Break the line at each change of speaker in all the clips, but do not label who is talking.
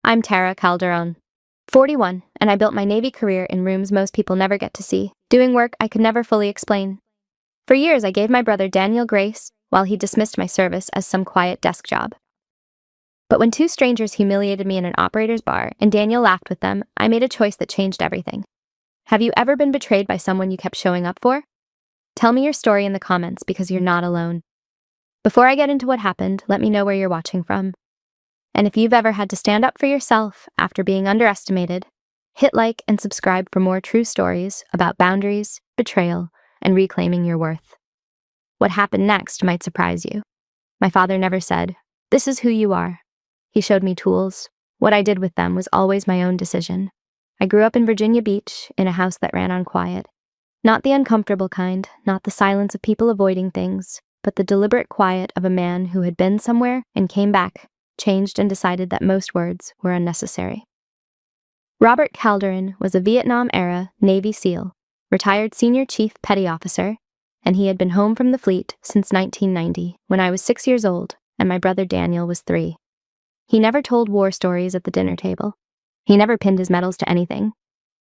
I'm Tara Calderon, 41, and I built my Navy career in rooms most people never get to see, doing work I could never fully explain. For years, I gave my brother Daniel grace while he dismissed my service as some quiet desk job. But when two strangers humiliated me in an operator's bar and Daniel laughed with them, I made a choice that changed everything. Have you ever been betrayed by someone you kept showing up for? Tell me your story in the comments because you're not alone. Before I get into what happened, let me know where you're watching from. And if you've ever had to stand up for yourself after being underestimated, hit like and subscribe for more true stories about boundaries, betrayal, and reclaiming your worth. What happened next might surprise you. My father never said, "This is who you are." He showed me tools. What I did with them was always my own decision. I grew up in Virginia Beach, in a house that ran on quiet. Not the uncomfortable kind, not the silence of people avoiding things, but the deliberate quiet of a man who had been somewhere and came back, changed and decided that most words were unnecessary. Robert Calderon was a Vietnam-era Navy SEAL, retired senior chief petty officer, and he had been home from the fleet since 1990, when I was 6 years old and my brother Daniel was 3. He never told war stories at the dinner table. He never pinned his medals to anything.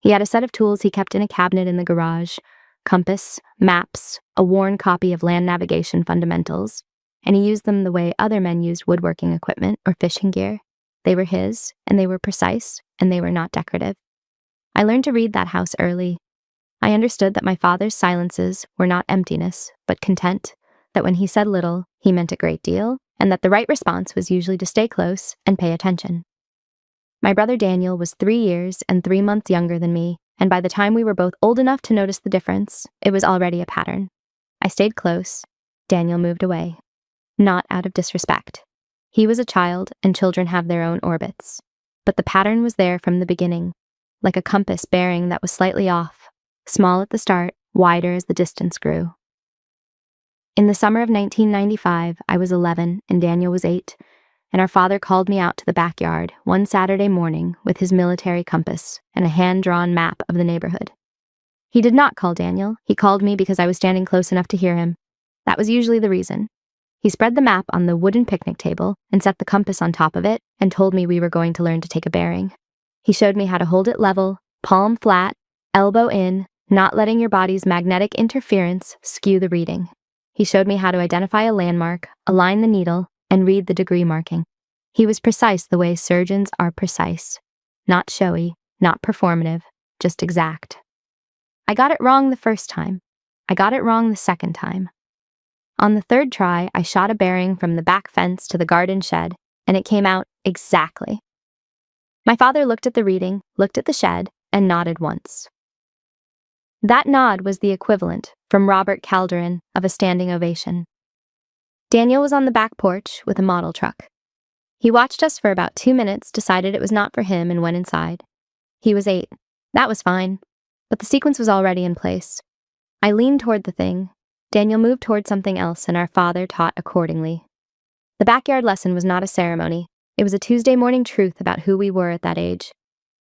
He had a set of tools he kept in a cabinet in the garage: compass, maps, a worn copy of land navigation fundamentals, and he used them the way other men used woodworking equipment or fishing gear. They were his, and they were precise, and they were not decorative. I learned to read that house early. I understood that my father's silences were not emptiness, but content, that when he said little, he meant a great deal, and that the right response was usually to stay close and pay attention. My brother Daniel was 3 years and 3 months younger than me, and by the time we were both old enough to notice the difference, it was already a pattern. I stayed close. Daniel moved away. Not out of disrespect. He was a child, and children have their own orbits. But the pattern was there from the beginning, like a compass bearing that was slightly off, small at the start, wider as the distance grew. In the summer of 1995, I was 11 and Daniel was 8, and our father called me out to the backyard one Saturday morning with his military compass and a hand-drawn map of the neighborhood. He did not call Daniel. He called me because I was standing close enough to hear him. That was usually the reason. He spread the map on the wooden picnic table and set the compass on top of it and told me we were going to learn to take a bearing. He showed me how to hold it level, palm flat, elbow in, not letting your body's magnetic interference skew the reading. He showed me how to identify a landmark, align the needle, and read the degree marking. He was precise the way surgeons are precise. Not showy, not performative, just exact. I got it wrong the first time. I got it wrong the second time. On the third try, I shot a bearing from the back fence to the garden shed, and it came out exactly. My father looked at the reading, looked at the shed, and nodded once. That nod was the equivalent, from Robert Calderon, of a standing ovation. Daniel was on the back porch with a model truck. He watched us for about 2 minutes, decided it was not for him, and went inside. He was 8. That was fine. But the sequence was already in place. I leaned toward the thing. Daniel moved toward something else, and our father taught accordingly. The backyard lesson was not a ceremony. It was a Tuesday morning truth about who we were at that age.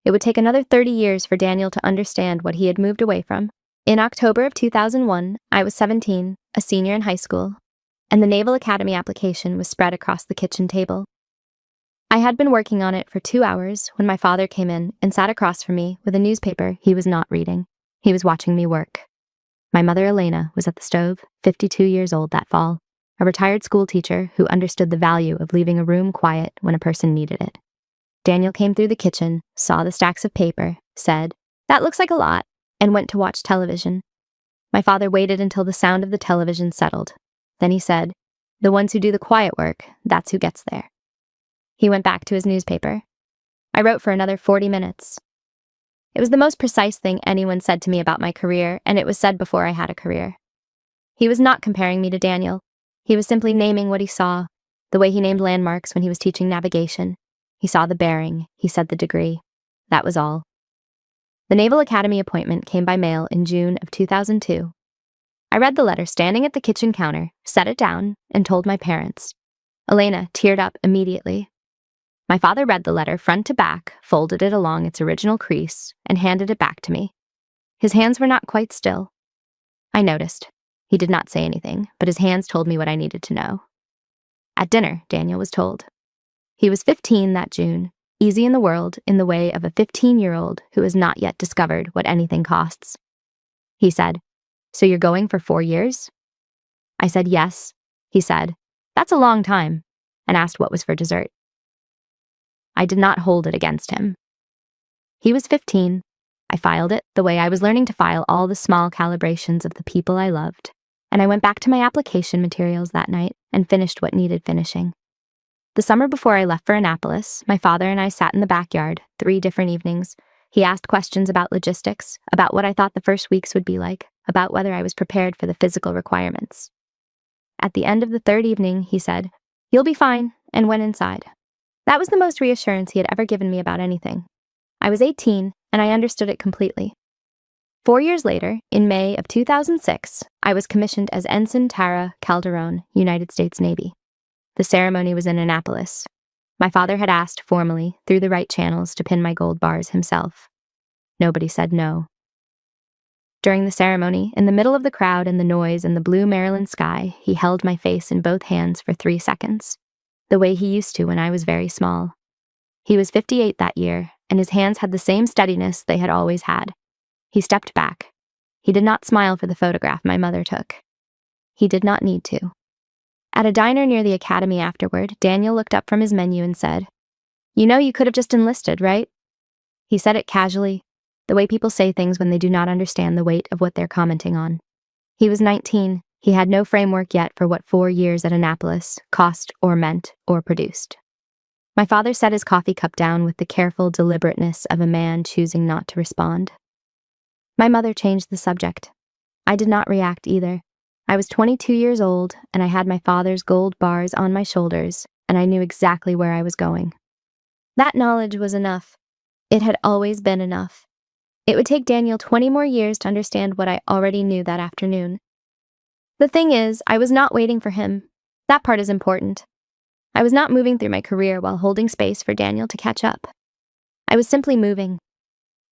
It would take another 30 years for Daniel to understand what he had moved away from. In October of 2001, I was 17, a senior in high school, and the Naval Academy application was spread across the kitchen table. I had been working on it for 2 hours when my father came in and sat across from me with a newspaper he was not reading. He was watching me work. My mother, Elena, was at the stove, 52 years old that fall, a retired school teacher who understood the value of leaving a room quiet when a person needed it. Daniel came through the kitchen, saw the stacks of paper, said, "That looks like a lot," and went to watch television. My father waited until the sound of the television settled. Then he said, "The ones who do the quiet work, that's who gets there." He went back to his newspaper. I wrote for another 40 minutes. It was the most precise thing anyone said to me about my career, and it was said before I had a career. He was not comparing me to Daniel. He was simply naming what he saw, the way he named landmarks when he was teaching navigation. He saw the bearing, he said the degree. That was all. The Naval Academy appointment came by mail in June of 2002. I read the letter standing at the kitchen counter, set it down, and told my parents. Elena teared up immediately. My father read the letter front to back, folded it along its original crease, and handed it back to me. His hands were not quite still. I noticed. He did not say anything, but his hands told me what I needed to know. At dinner, Daniel was told. He was 15 that June. easy in the world in the way of a 15-year-old who has not yet discovered what anything costs. He said, "So you're going for 4 years?" I said yes. He said, "That's a long time," and asked what was for dessert. I did not hold it against him. He was 15. I filed it the way I was learning to file all the small calibrations of the people I loved, and I went back to my application materials that night and finished what needed finishing. The summer before I left for Annapolis, my father and I sat in the backyard 3 different evenings. He asked questions about logistics, about what I thought the first weeks would be like, about whether I was prepared for the physical requirements. At the end of the 3rd evening, he said, "You'll be fine," and went inside. That was the most reassurance he had ever given me about anything. I was 18, and I understood it completely. 4 years later, in May of 2006, I was commissioned as Ensign Tara Calderon, United States Navy. The ceremony was in Annapolis. My father had asked formally, through the right channels, to pin my gold bars himself. Nobody said no. During the ceremony, in the middle of the crowd and the noise and the blue Maryland sky, he held my face in both hands for 3 seconds, the way he used to when I was very small. He was 58 that year, and his hands had the same steadiness they had always had. He stepped back. He did not smile for the photograph my mother took. He did not need to. At a diner near the academy afterward, Daniel looked up from his menu and said, "You know you could have just enlisted, right?" He said it casually, the way people say things when they do not understand the weight of what they're commenting on. He was 19. He had no framework yet for what 4 years at Annapolis cost or meant or produced. My father set his coffee cup down with the careful deliberateness of a man choosing not to respond. My mother changed the subject. I did not react either. I was 22 years old, and I had my father's gold bars on my shoulders, and I knew exactly where I was going. That knowledge was enough. It had always been enough. It would take Daniel 20 more years to understand what I already knew that afternoon. The thing is, I was not waiting for him. That part is important. I was not moving through my career while holding space for Daniel to catch up. I was simply moving.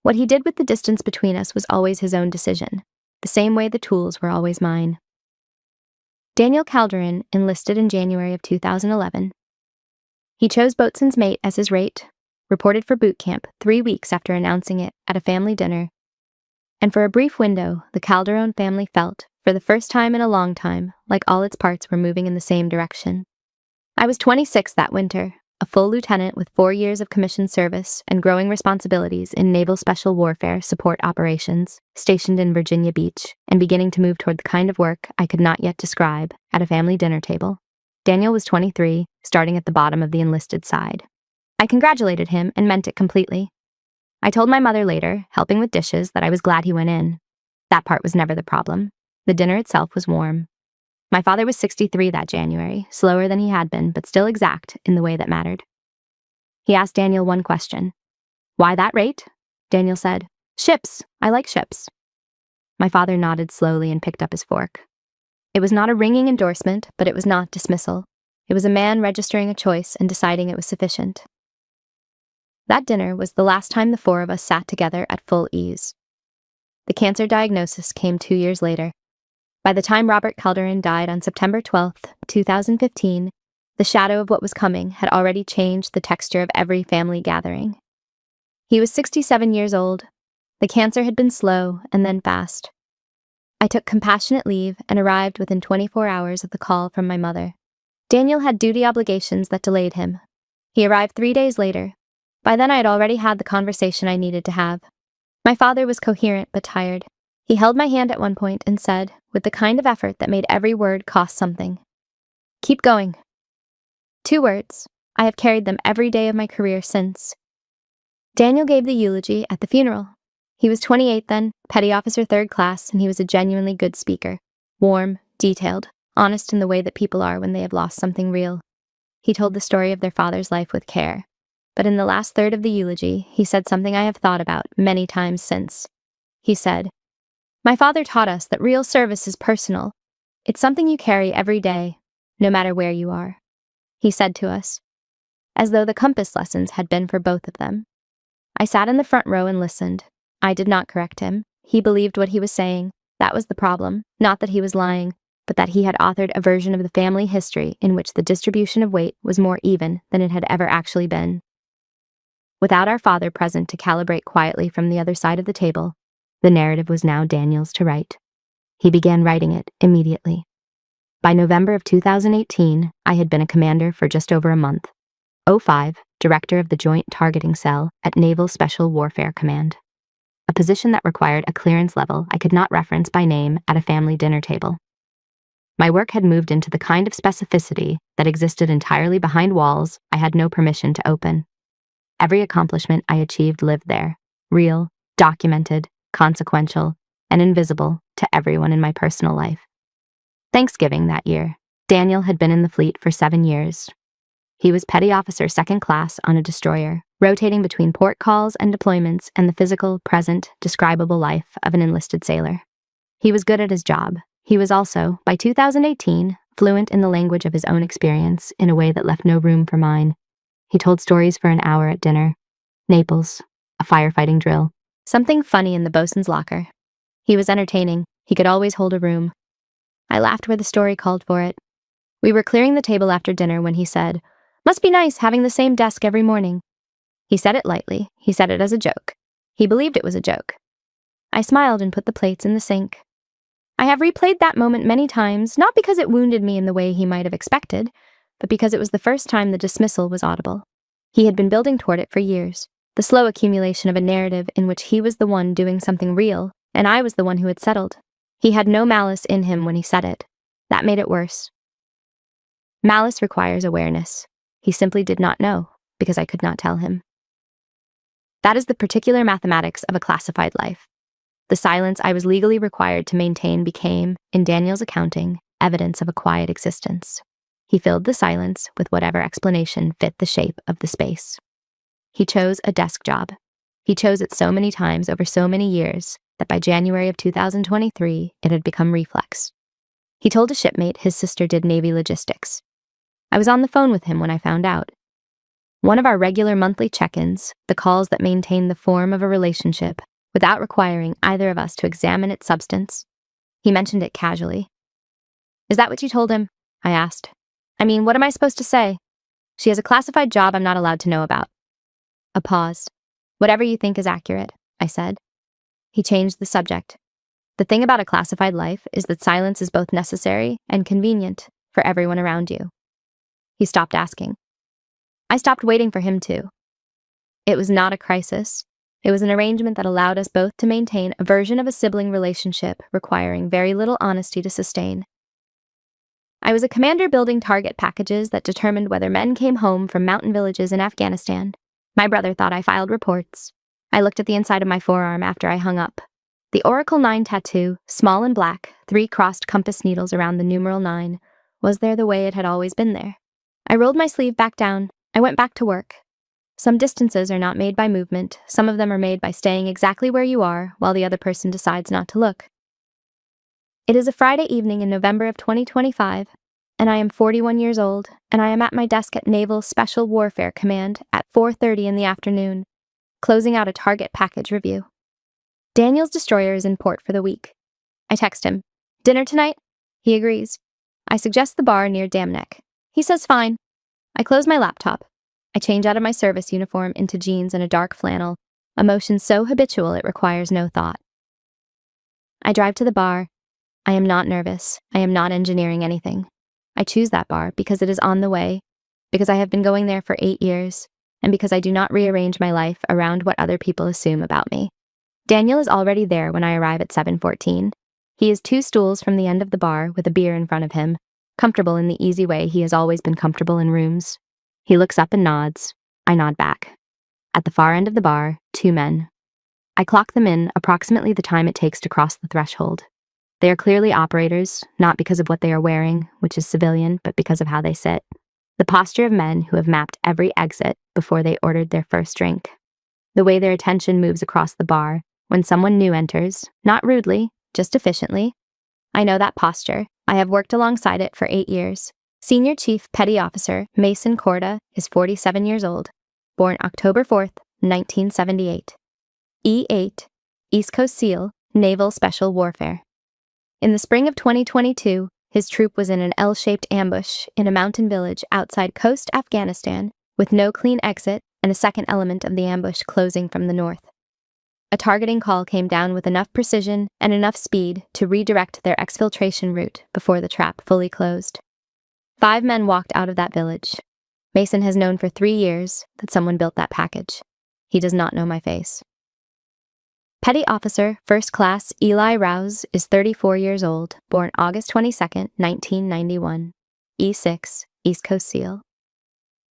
What he did with the distance between us was always his own decision, the same way the tools were always mine. Daniel Calderon enlisted in January of 2011. He chose boatswain's mate as his rate, reported for boot camp 3 weeks after announcing it at a family dinner, and for a brief window, the Calderon family felt, for the first time in a long time, like all its parts were moving in the same direction. I was 26 that winter, a full lieutenant with 4 years of commissioned service and growing responsibilities in Naval Special Warfare Support Operations, stationed in Virginia Beach, and beginning to move toward the kind of work I could not yet describe at a family dinner table. Daniel was 23, starting at the bottom of the enlisted side. I congratulated him and meant it completely. I told my mother later, helping with dishes, that I was glad he went in. That part was never the problem. The dinner itself was warm. My father was 63 that January, slower than he had been, but still exact in the way that mattered. He asked Daniel one question. "Why that rate?" Daniel said, "Ships. I like ships." My father nodded slowly and picked up his fork. It was not a ringing endorsement, but it was not dismissal. It was a man registering a choice and deciding it was sufficient. That dinner was the last time the 4 of us sat together at full ease. The cancer diagnosis came 2 years later. By the time Robert Calderon died on September 12th, 2015, the shadow of what was coming had already changed the texture of every family gathering. He was 67 years old. The cancer had been slow and then fast. I took compassionate leave and arrived within 24 hours of the call from my mother. Daniel had duty obligations that delayed him. He arrived 3 days later. By then I had already had the conversation I needed to have. My father was coherent but tired. He held my hand at one point and said, with the kind of effort that made every word cost something, "Keep going." 2 words. I have carried them every day of my career since. Daniel gave the eulogy at the funeral. He was 28 then, petty officer 3rd class, and he was a genuinely good speaker. Warm, detailed, honest in the way that people are when they have lost something real. He told the story of their father's life with care. But in the last third of the eulogy, he said something I have thought about many times since. He said, "My father taught us that real service is personal. It's something you carry every day, no matter where you are," he said to us, as though the compass lessons had been for both of them. I sat in the front row and listened. I did not correct him. He believed what he was saying. That was the problem, not that he was lying, but that he had authored a version of the family history in which the distribution of weight was more even than it had ever actually been. Without our father present to calibrate quietly from the other side of the table, the narrative was now Daniel's to write. He began writing it immediately. By November of 2018, I had been a commander for just over a month. 05, director of the Joint Targeting Cell at Naval Special Warfare Command. A position that required a clearance level I could not reference by name at a family dinner table. My work had moved into the kind of specificity that existed entirely behind walls I had no permission to open. Every accomplishment I achieved lived there, real, documented, consequential, and invisible to everyone in my personal life. Thanksgiving that year, Daniel had been in the fleet for 7 years. He was petty officer second class on a destroyer, rotating between port calls and deployments and the physical, present, describable life of an enlisted sailor. He was good at his job. He was also, by 2018, fluent in the language of his own experience in a way that left no room for mine. He told stories for an hour at dinner. Naples, a firefighting drill, something funny in the bosun's locker. He was entertaining. He could always hold a room. I laughed where the story called for it. We were clearing the table after dinner when he said, "Must be nice having the same desk every morning." He said it lightly. He said it as a joke. He believed it was a joke. I smiled and put the plates in the sink. I have replayed that moment many times, not because it wounded me in the way he might have expected, but because it was the first time the dismissal was audible. He had been building toward it for years, the slow accumulation of a narrative in which he was the one doing something real, and I was the one who had settled. He had no malice in him when he said it. That made it worse. Malice requires awareness. He simply did not know, because I could not tell him. That is the particular mathematics of a classified life. The silence I was legally required to maintain became, in Daniel's accounting, evidence of a quiet existence. He filled the silence with whatever explanation fit the shape of the space. He chose a desk job. He chose it so many times over so many years that by January of 2023, it had become reflex. He told a shipmate his sister did Navy logistics. I was on the phone with him when I found out. One of our regular monthly check-ins, the calls that maintain the form of a relationship, without requiring either of us to examine its substance. He mentioned it casually. "Is that what you told him?" I asked. "I mean, what am I supposed to say?" "She has a classified job I'm not allowed to know about." A pause. "Whatever you think is accurate," I said. He changed the subject. "The thing about a classified life is that silence is both necessary and convenient for everyone around you." He stopped asking. I stopped waiting for him to. It was not a crisis. It was an arrangement that allowed us both to maintain a version of a sibling relationship requiring very little honesty to sustain. I was a commander building target packages that determined whether men came home from mountain villages in Afghanistan. My brother thought I filed reports. I looked at the inside of my forearm after I hung up. The Oracle 9 tattoo, small and black, 3 crossed compass needles around the numeral 9, was there the way it had always been there. I rolled my sleeve back down. I went back to work. Some distances are not made by movement. Some of them are made by staying exactly where you are while the other person decides not to look. It is a Friday evening in November of 2025, and I am 41 years old, and I am at my desk at Naval Special Warfare Command at 4:30 in the afternoon, closing out a target package review. Daniel's destroyer is in port for the week. I text him, "Dinner tonight?" He agrees. I suggest the bar near Dam Neck. He says fine. I close my laptop. I change out of my service uniform into jeans and a dark flannel, a motion so habitual it requires no thought. I drive to the bar. I am not nervous. I am not engineering anything. I choose that bar because it is on the way, because I have been going there for 8 years, and because I do not rearrange my life around what other people assume about me. Daniel is already there when I arrive at 7:14. He is 2 stools from the end of the bar with a beer in front of him, comfortable in the easy way he has always been comfortable in rooms. He looks up and nods. I nod back. At the far end of the bar, 2 men. I clock them in approximately the time it takes to cross the threshold. They are clearly operators, not because of what they are wearing, which is civilian, but because of how they sit. The posture of men who have mapped every exit before they ordered their first drink. The way their attention moves across the bar when someone new enters, not rudely, just efficiently. I know that posture. I have worked alongside it for 8 years. Senior Chief Petty Officer Mason Corda is 47 years old, born October 4th, 1978. E8, East Coast SEAL, Naval Special Warfare. In the spring of 2022, his troop was in an L-shaped ambush in a mountain village outside Khost, Afghanistan, with no clean exit and a second element of the ambush closing from the north. A targeting call came down with enough precision and enough speed to redirect their exfiltration route before the trap fully closed. 5 men walked out of that village. Mason has known for 3 years that someone built that package. He does not know my face. Petty Officer, First Class Eli Rouse is 34 years old, born August 22, 1991, E6, East Coast SEAL.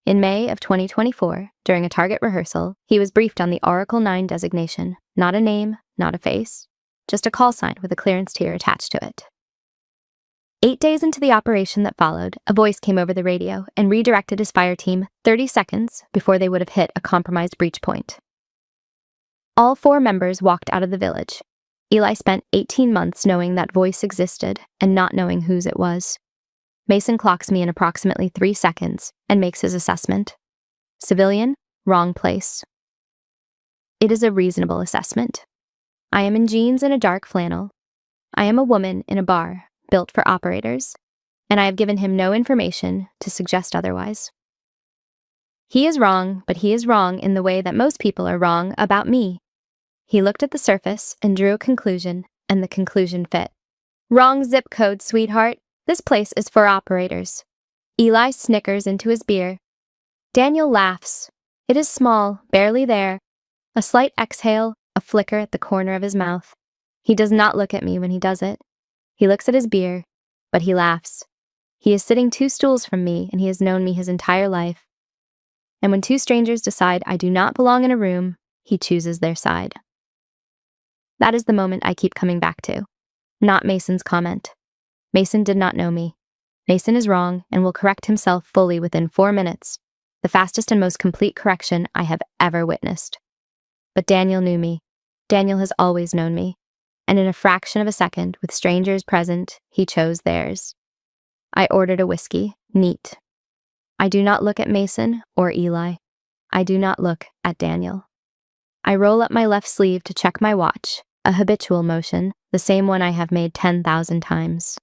In May of 2024, during a target rehearsal, he was briefed on the Oracle 9 designation, not a name, not a face, just a call sign with a clearance tier attached to it. 8 days into the operation that followed, a voice came over the radio and redirected his fire team 30 seconds before they would have hit a compromised breach point. All 4 members walked out of the village. Eli spent 18 months knowing that voice existed and not knowing whose it was. Mason clocks me in approximately 3 seconds and makes his assessment. Civilian, wrong place. It is a reasonable assessment. I am in jeans and a dark flannel. I am a woman in a bar built for operators, and I have given him no information to suggest otherwise. He is wrong, but he is wrong in the way that most people are wrong about me. He looked at the surface and drew a conclusion, and the conclusion fit. Wrong zip code, sweetheart. This place is for operators. Eli snickers into his beer. Daniel laughs. It is small, barely there. A slight exhale, a flicker at the corner of his mouth. He does not look at me when he does it. He looks at his beer, but he laughs. He is sitting 2 stools from me, and he has known me his entire life. And when 2 strangers decide I do not belong in a room, he chooses their side. That is the moment I keep coming back to. Not Mason's comment. Mason did not know me. Mason is wrong and will correct himself fully within 4 minutes, the fastest and most complete correction I have ever witnessed. But Daniel knew me. Daniel has always known me. And in a fraction of a second, with strangers present, he chose theirs. I ordered a whiskey, neat. I do not look at Mason or Eli. I do not look at Daniel. I roll up my left sleeve to check my watch, a habitual motion, the same one I have made 10,000 times.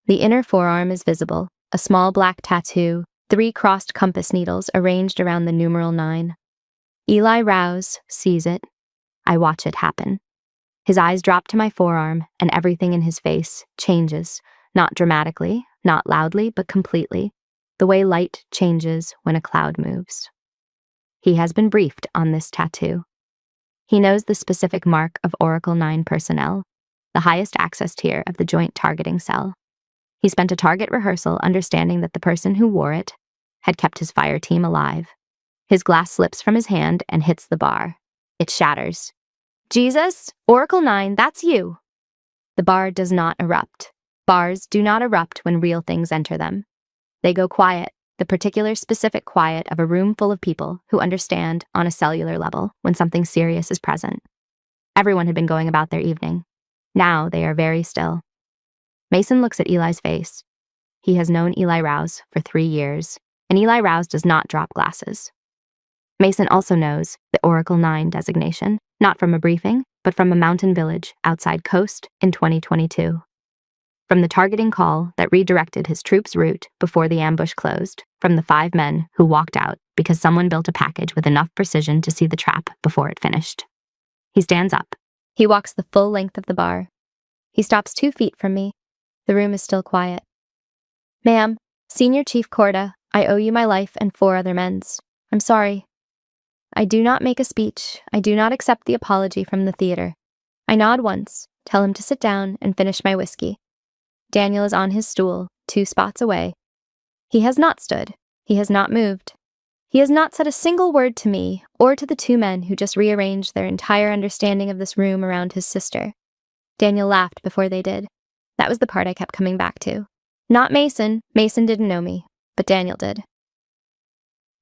The inner forearm is visible, a small black tattoo, 3 crossed compass needles arranged around the numeral 9. Eli Rouse sees it. I watch it happen. His eyes drop to my forearm, and everything in his face changes, not dramatically, not loudly, but completely, the way light changes when a cloud moves. He has been briefed on this tattoo. He knows the specific mark of Oracle 9 personnel, the highest access tier of the Joint Targeting Cell. He spent a target rehearsal understanding that the person who wore it had kept his fire team alive. His glass slips from his hand and hits the bar. It shatters. Jesus, Oracle 9, that's you. The bar does not erupt. Bars do not erupt when real things enter them. They go quiet, the particular specific quiet of a room full of people who understand on a cellular level when something serious is present. Everyone had been going about their evening. Now they are very still. Mason looks at Eli's face. He has known Eli Rouse for 3 years, and Eli Rouse does not drop glasses. Mason also knows the Oracle 9 designation, not from a briefing, but from a mountain village outside Coast in 2022. From the targeting call that redirected his troops' route before the ambush closed, from the 5 men who walked out because someone built a package with enough precision to see the trap before it finished. He stands up. He walks the full length of the bar. He stops 2 feet from me. The room is still quiet. Ma'am, Senior Chief Corda, I owe you my life and 4 other men's. I'm sorry. I do not make a speech. I do not accept the apology from the theater. I nod once, tell him to sit down and finish my whiskey. Daniel is on his stool, 2 spots away. He has not stood. He has not moved. He has not said a single word to me or to the 2 men who just rearranged their entire understanding of this room around his sister. Daniel laughed before they did. That was the part I kept coming back to. Not Mason. Mason didn't know me, but Daniel did.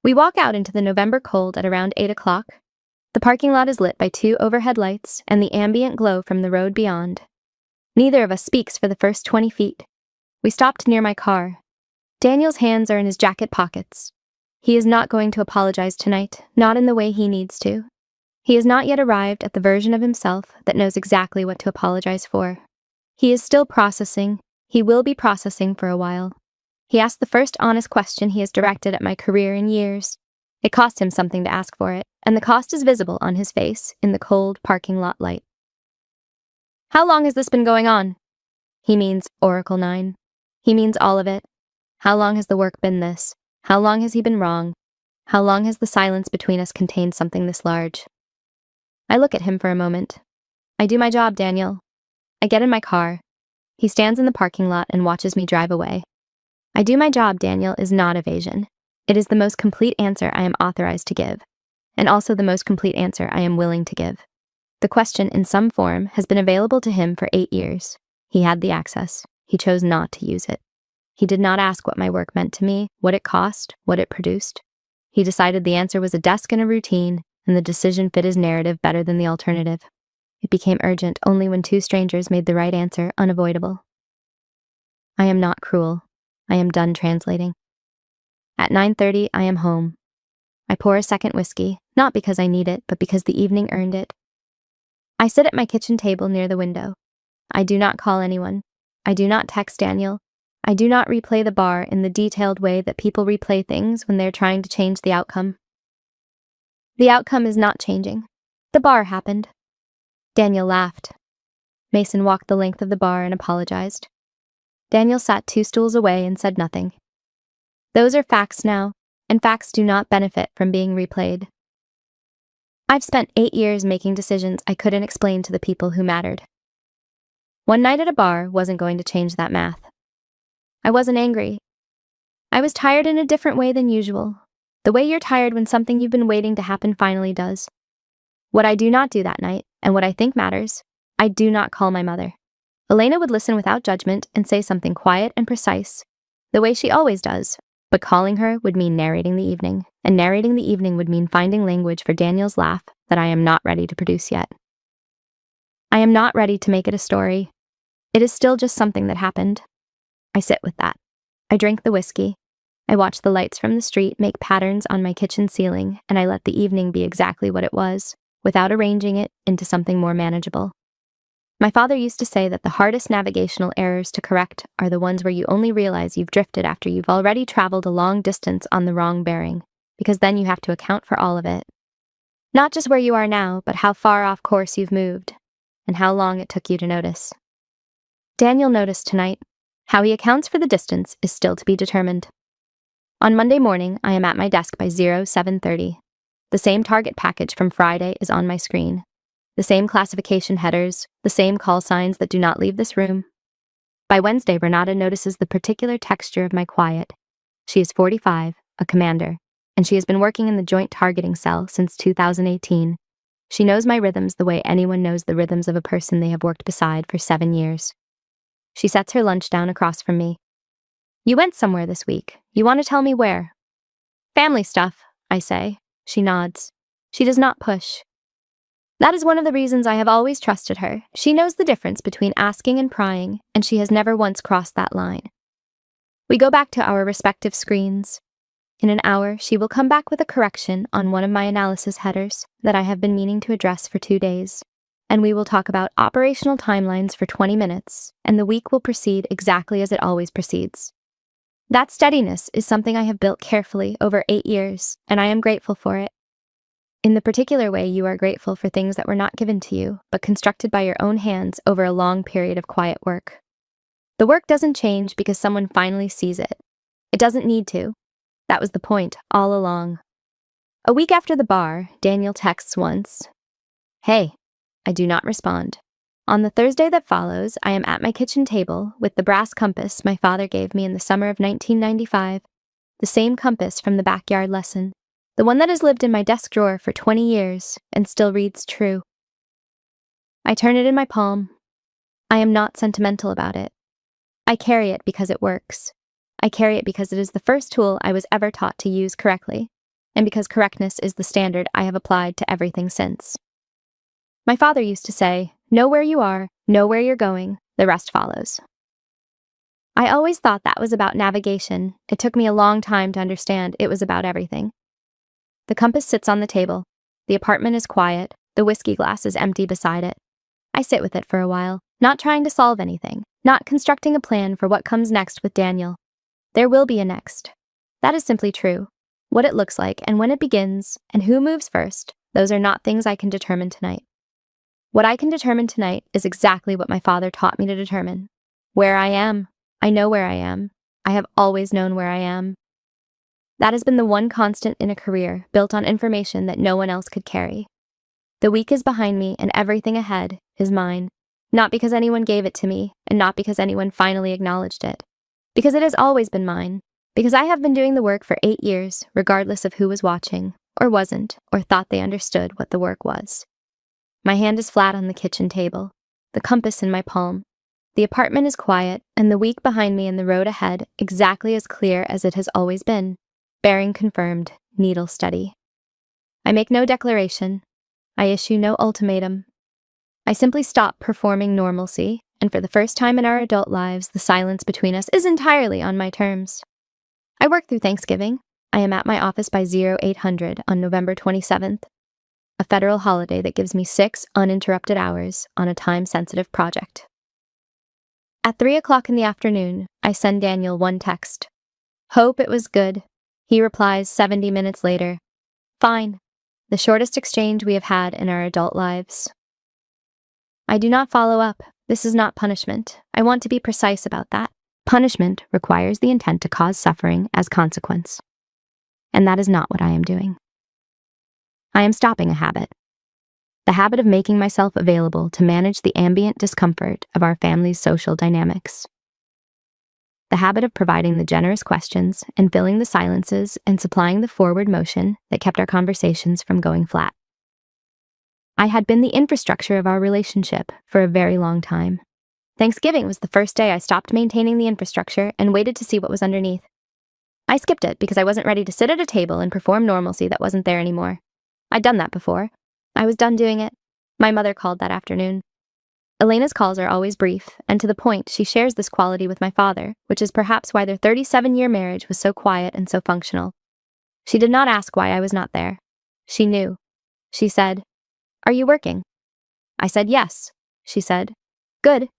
We walk out into the November cold at around 8 o'clock. The parking lot is lit by 2 overhead lights and the ambient glow from the road beyond. Neither of us speaks for the first 20 feet. We stopped near my car. Daniel's hands are in his jacket pockets. He is not going to apologize tonight, not in the way he needs to. He has not yet arrived at the version of himself that knows exactly what to apologize for. He is still processing. He will be processing for a while. He asked the first honest question he has directed at my career in years. It cost him something to ask for it, and the cost is visible on his face in the cold parking lot light. How long has this been going on? He means Oracle 9. He means all of it. How long has the work been this? How long has he been wrong? How long has the silence between us contained something this large? I look at him for a moment. I do my job, Daniel. I get in my car. He stands in the parking lot and watches me drive away. I do my job, Daniel, is not evasion. It is the most complete answer I am authorized to give, and also the most complete answer I am willing to give. The question, in some form, has been available to him for 8 years. He had the access. He chose not to use it. He did not ask what my work meant to me, what it cost, what it produced. He decided the answer was a desk and a routine, and the decision fit his narrative better than the alternative. It became urgent only when two strangers made the right answer unavoidable. I am not cruel. I am done translating. At 9:30, I am home. I pour a second whiskey, not because I need it, but because the evening earned it. I sit at my kitchen table near the window. I do not call anyone. I do not text Daniel. I do not replay the bar in the detailed way that people replay things when they're trying to change the outcome. The outcome is not changing. The bar happened. Daniel laughed. Mason walked the length of the bar and apologized. Daniel sat 2 stools away and said nothing. Those are facts now, and facts do not benefit from being replayed. I've spent 8 years making decisions I couldn't explain to the people who mattered. One night at a bar wasn't going to change that math. I wasn't angry. I was tired in a different way than usual. The way you're tired when something you've been waiting to happen finally does. What I do not do that night, and what I think matters, I do not call my mother. Elena would listen without judgment and say something quiet and precise, the way she always does, but calling her would mean narrating the evening, and narrating the evening would mean finding language for Daniel's laugh that I am not ready to produce yet. I am not ready to make it a story. It is still just something that happened. I sit with that. I drink the whiskey. I watch the lights from the street make patterns on my kitchen ceiling, and I let the evening be exactly what it was, without arranging it into something more manageable. My father used to say that the hardest navigational errors to correct are the ones where you only realize you've drifted after you've already traveled a long distance on the wrong bearing, because then you have to account for all of it. Not just where you are now, but how far off course you've moved, and how long it took you to notice. Daniel noticed tonight. How he accounts for the distance is still to be determined. On Monday morning, I am at my desk by 07:30. The same target package from Friday is on my screen. The same classification headers, the same call signs that do not leave this room. By Wednesday, Renata notices the particular texture of my quiet. She is 45, a commander, and she has been working in the joint targeting cell since 2018. She knows my rhythms the way anyone knows the rhythms of a person they have worked beside for 7 years. She sets her lunch down across from me. You went somewhere this week. You want to tell me where? Family stuff, I say. She nods. She does not push. That is one of the reasons I have always trusted her. She knows the difference between asking and prying, and she has never once crossed that line. We go back to our respective screens. In an hour, she will come back with a correction on one of my analysis headers that I have been meaning to address for 2 days. And we will talk about operational timelines for 20 minutes, and the week will proceed exactly as it always proceeds. That steadiness is something I have built carefully over 8 years, and I am grateful for it. In the particular way you are grateful for things that were not given to you, but constructed by your own hands over a long period of quiet work. The work doesn't change because someone finally sees it. It doesn't need to. That was the point all along. A week after the bar, Daniel texts once. Hey. I do not respond. On the Thursday that follows, I am at my kitchen table with the brass compass my father gave me in the summer of 1995, the same compass from the backyard lesson, the one that has lived in my desk drawer for 20 years and still reads true. I turn it in my palm. I am not sentimental about it. I carry it because it works. I carry it because it is the first tool I was ever taught to use correctly, and because correctness is the standard I have applied to everything since. My father used to say, know where you are, know where you're going, the rest follows. I always thought that was about navigation. It took me a long time to understand it was about everything. The compass sits on the table. The apartment is quiet. The whiskey glass is empty beside it. I sit with it for a while, not trying to solve anything, not constructing a plan for what comes next with Daniel. There will be a next. That is simply true. What it looks like and when it begins and who moves first, those are not things I can determine tonight. What I can determine tonight is exactly what my father taught me to determine. Where I am. I know where I am. I have always known where I am. That has been the one constant in a career built on information that no one else could carry. The week is behind me and everything ahead is mine, not because anyone gave it to me and not because anyone finally acknowledged it, because it has always been mine, because I have been doing the work for 8 years, regardless of who was watching, or wasn't, or thought they understood what the work was. My hand is flat on the kitchen table, the compass in my palm. The apartment is quiet, and the week behind me and the road ahead exactly as clear as it has always been. Bearing confirmed, needle steady. I make no declaration. I issue no ultimatum. I simply stop performing normalcy, and for the first time in our adult lives, the silence between us is entirely on my terms. I work through Thanksgiving. I am at my office by 0800 on November 27th, a federal holiday that gives me 6 uninterrupted hours on a time-sensitive project. At 3 o'clock in the afternoon, I send Daniel one text. Hope it was good. He replies 70 minutes later. Fine. The shortest exchange we have had in our adult lives. I do not follow up. This is not punishment. I want to be precise about that. Punishment requires the intent to cause suffering as consequence. And that is not what I am doing. I am stopping a habit. The habit of making myself available to manage the ambient discomfort of our family's social dynamics. The habit of providing the generous questions and filling the silences and supplying the forward motion that kept our conversations from going flat. I had been the infrastructure of our relationship for a very long time. Thanksgiving was the first day I stopped maintaining the infrastructure and waited to see what was underneath. I skipped it because I wasn't ready to sit at a table and perform normalcy that wasn't there anymore. I'd done that before. I was done doing it. My mother called that afternoon. Elena's calls are always brief, and to the point. She shares this quality with my father, which is perhaps why their 37-year marriage was so quiet and so functional. She did not ask why I was not there. She knew. She said, "Are you working?" I said yes. She said, "Good."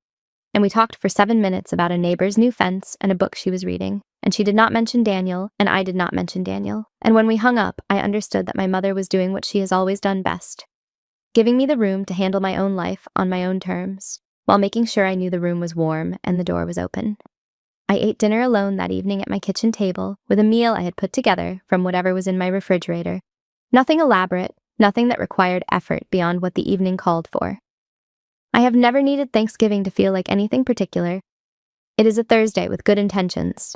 And we talked for 7 minutes about a neighbor's new fence and a book she was reading, and she did not mention Daniel, and I did not mention Daniel. And when we hung up, I understood that my mother was doing what she has always done best, giving me the room to handle my own life on my own terms, while making sure I knew the room was warm and the door was open. I ate dinner alone that evening at my kitchen table with a meal I had put together from whatever was in my refrigerator. Nothing elaborate, nothing that required effort beyond what the evening called for. I have never needed Thanksgiving to feel like anything particular. It is a Thursday with good intentions.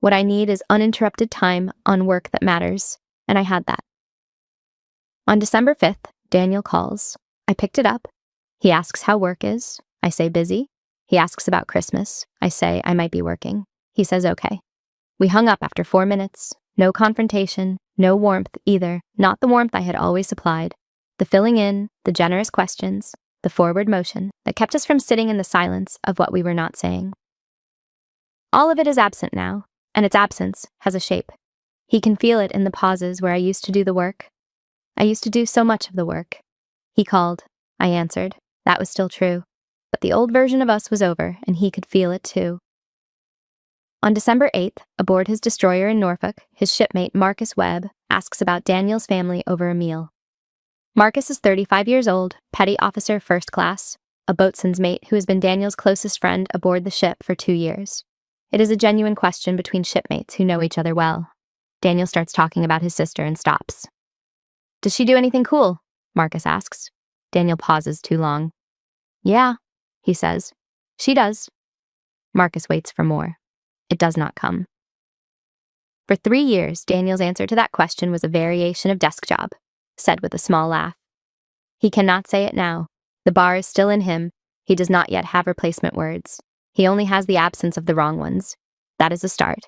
What I need is uninterrupted time on work that matters, and I had that. On December 5th, Daniel calls. I picked it up. He asks how work is. I say busy. He asks about Christmas. I say I might be working. He says okay. We hung up after 4 minutes. No confrontation, no warmth either, not the warmth I had always supplied. The filling in, the generous questions, the forward motion that kept us from sitting in the silence of what we were not saying. All of it is absent now, and its absence has a shape. He can feel it in the pauses where I used to do the work. I used to do so much of the work. He called. I answered. That was still true. But the old version of us was over, and he could feel it too. On December 8th, aboard his destroyer in Norfolk, his shipmate Marcus Webb asks about Daniel's family over a meal. Marcus is 35 years old, petty officer first class, a boatswain's mate who has been Daniel's closest friend aboard the ship for 2 years. It is a genuine question between shipmates who know each other well. Daniel starts talking about his sister and stops. Does she do anything cool? Marcus asks. Daniel pauses too long. Yeah, he says. She does. Marcus waits for more. It does not come. For 3 years, Daniel's answer to that question was a variation of desk job, said with a small laugh. He cannot say it now. The bar is still in him. He does not yet have replacement words. He only has the absence of the wrong ones. That is a start.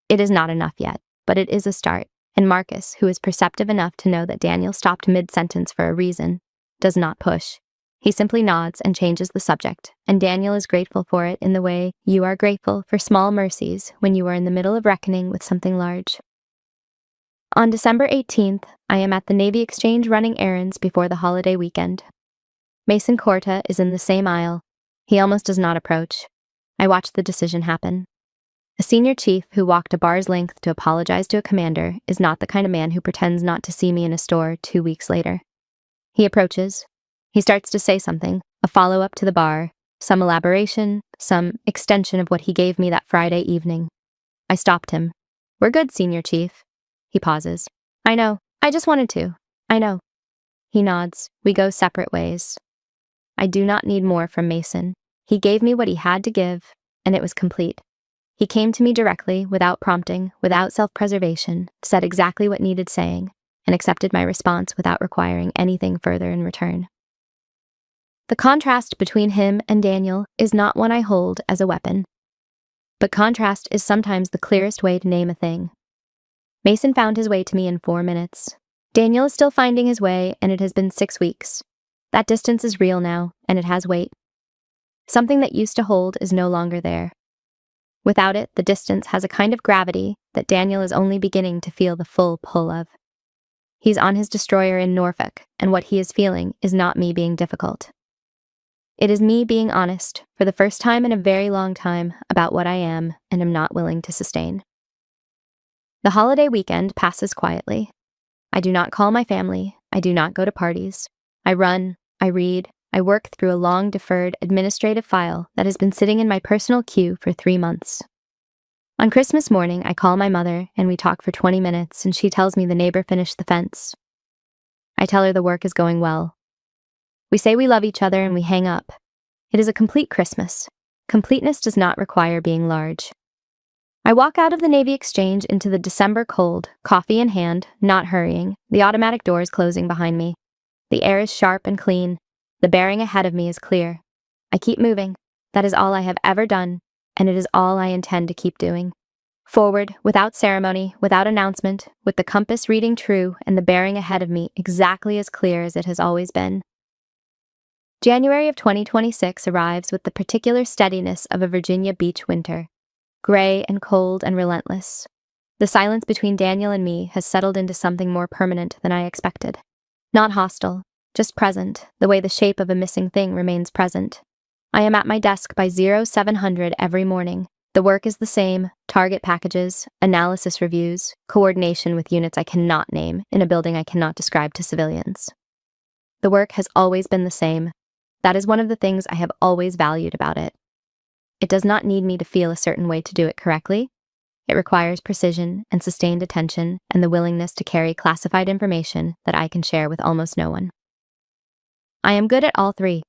It is not enough yet, but it is a start. And Marcus, who is perceptive enough to know that Daniel stopped mid-sentence for a reason, does not push. He simply nods and changes the subject, and Daniel is grateful for it in the way you are grateful for small mercies when you are in the middle of reckoning with something large. On December 18th, I am at the Navy Exchange running errands before the holiday weekend. Mason Corta is in the same aisle. He almost does not approach. I watch the decision happen. A senior chief who walked a bar's length to apologize to a commander is not the kind of man who pretends not to see me in a store 2 weeks later. He approaches. He starts to say something, a follow-up to the bar, some elaboration, some extension of what he gave me that Friday evening. I stopped him. "We're good, Senior Chief." He pauses. "I know. I just wanted to. I know." He nods. We go separate ways. I do not need more from Mason. He gave me what he had to give, and it was complete. He came to me directly, without prompting, without self-preservation, said exactly what needed saying, and accepted my response without requiring anything further in return. The contrast between him and Daniel is not one I hold as a weapon. But contrast is sometimes the clearest way to name a thing. Mason found his way to me in 4 minutes. Daniel is still finding his way, and it has been 6 weeks. That distance is real now, and it has weight. Something that used to hold is no longer there. Without it, the distance has a kind of gravity that Daniel is only beginning to feel the full pull of. He's on his destroyer in Norfolk, and what he is feeling is not me being difficult. It is me being honest, for the first time in a very long time, about what I am and am not willing to sustain. The holiday weekend passes quietly. I do not call my family. I do not go to parties. I run, I read, I work through a long-deferred administrative file that has been sitting in my personal queue for 3 months. On Christmas morning, I call my mother, and we talk for 20 minutes, and she tells me the neighbor finished the fence. I tell her the work is going well. We say we love each other, and we hang up. It is a complete Christmas. Completeness does not require being large. I walk out of the Navy Exchange into the December cold, coffee in hand, not hurrying, the automatic doors closing behind me. The air is sharp and clean. The bearing ahead of me is clear. I keep moving. That is all I have ever done, and it is all I intend to keep doing. Forward, without ceremony, without announcement, with the compass reading true and the bearing ahead of me exactly as clear as it has always been. January of 2026 arrives with the particular steadiness of a Virginia beach winter, gray and cold and relentless. The silence between Daniel and me has settled into something more permanent than I expected. Not hostile, just present, the way the shape of a missing thing remains present. I am at my desk by 0700 every morning. The work is the same: target packages, analysis reviews, coordination with units I cannot name in a building I cannot describe to civilians. The work has always been the same. That is one of the things I have always valued about it. It does not need me to feel a certain way to do it correctly. It requires precision and sustained attention and the willingness to carry classified information that I can share with almost no one. I am good at all three.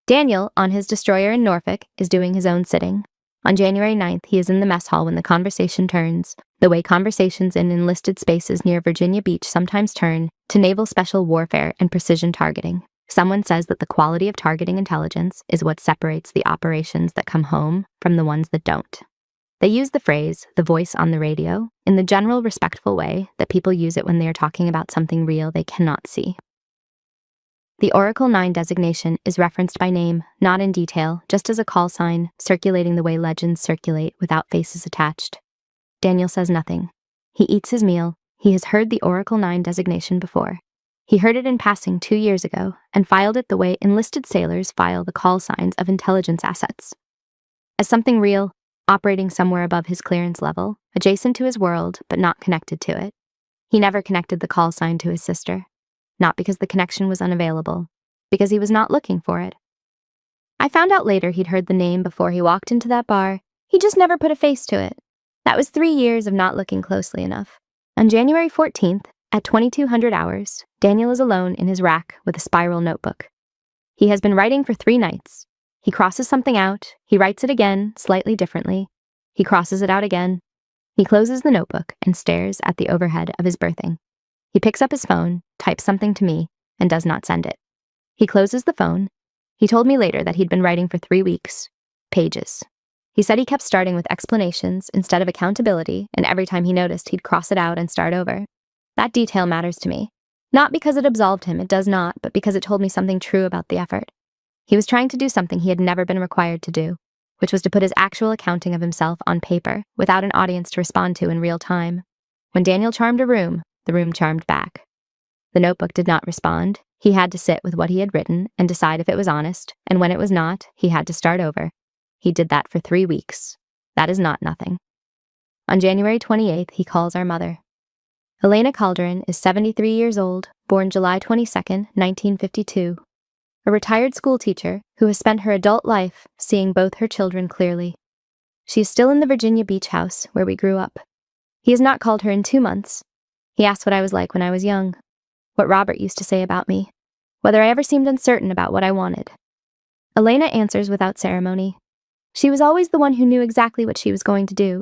Daniel, on his destroyer in Norfolk, is doing his own sitting. On January 9th, he is in the mess hall when the conversation turns, the way conversations in enlisted spaces near Virginia Beach sometimes turn, to naval special warfare and precision targeting. Someone says that the quality of targeting intelligence is what separates the operations that come home from the ones that don't. They use the phrase, the voice on the radio, in the general respectful way that people use it when they are talking about something real they cannot see. The Oracle 9 designation is referenced by name, not in detail, just as a call sign, circulating the way legends circulate without faces attached. Daniel says nothing. He eats his meal. He has heard the Oracle 9 designation before. He heard it in passing 2 years ago and filed it the way enlisted sailors file the call signs of intelligence assets. As something real, operating somewhere above his clearance level, adjacent to his world but not connected to it. He never connected the call sign to his sister. Not because the connection was unavailable, because he was not looking for it. I found out later he'd heard the name before he walked into that bar. He just never put a face to it. That was 3 years of not looking closely enough. On January 14th, at 2200 hours, Daniel is alone in his rack with a spiral notebook. He has been writing for 3 nights. He crosses something out, he writes it again, slightly differently. He crosses it out again. He closes the notebook and stares at the overhead of his berthing. He picks up his phone, types something to me, and does not send it. He closes the phone. He told me later that he'd been writing for 3 weeks. Pages. He said he kept starting with explanations instead of accountability, and every time he noticed, he'd cross it out and start over. That detail matters to me. Not because it absolved him, it does not, but because it told me something true about the effort. He was trying to do something he had never been required to do, which was to put his actual accounting of himself on paper without an audience to respond to in real time. When Daniel charmed a room, the room charmed back. The notebook did not respond. He had to sit with what he had written and decide if it was honest, and when it was not, he had to start over. He did that for 3 weeks. That is not nothing. On January 28th, he calls our mother. Elena Calderon is 73 years old, born July 22nd, 1952. A retired schoolteacher who has spent her adult life seeing both her children clearly. She is still in the Virginia Beach house where we grew up. He has not called her in 2 months. He asked what I was like when I was young, what Robert used to say about me, whether I ever seemed uncertain about what I wanted. Elena answers without ceremony. She was always the one who knew exactly what she was going to do.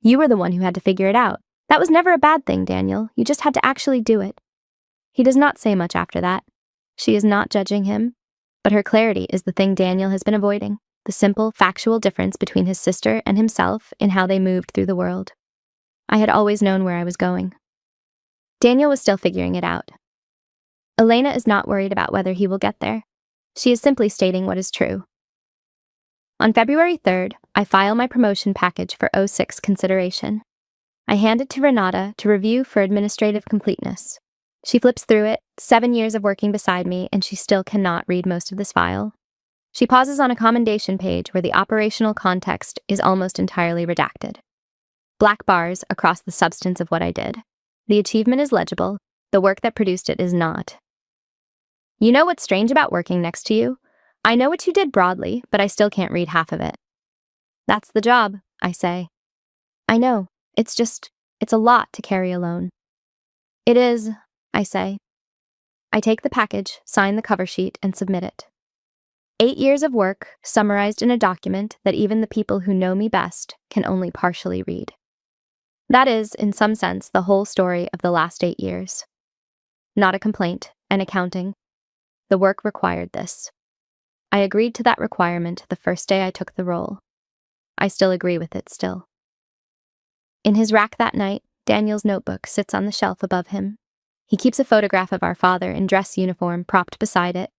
You were the one who had to figure it out. That was never a bad thing, Daniel. You just had to actually do it. He does not say much after that. She is not judging him, but her clarity is the thing Daniel has been avoiding, the simple, factual difference between his sister and himself in how they moved through the world. I had always known where I was going. Daniel was still figuring it out. Elena is not worried about whether he will get there. She is simply stating what is true. On February 3rd, I file my promotion package for 06 consideration. I hand it to Renata to review for administrative completeness. She flips through it, 7 years of working beside me, and she still cannot read most of this file. She pauses on a commendation page where the operational context is almost entirely redacted. Black bars across the substance of what I did. The achievement is legible, the work that produced it is not. You know what's strange about working next to you? I know what you did broadly, but I still can't read half of it. That's the job, I say. I know, it's a lot to carry alone. It is, I say. I take the package, sign the cover sheet, and submit it. 8 years of work, summarized in a document that even the people who know me best can only partially read. That is, in some sense, the whole story of the last 8 years. Not a complaint, an accounting. The work required this. I agreed to that requirement the first day I took the role. I still agree with it still. In his rack that night, Daniel's notebook sits on the shelf above him. He keeps a photograph of our father in dress uniform propped beside it.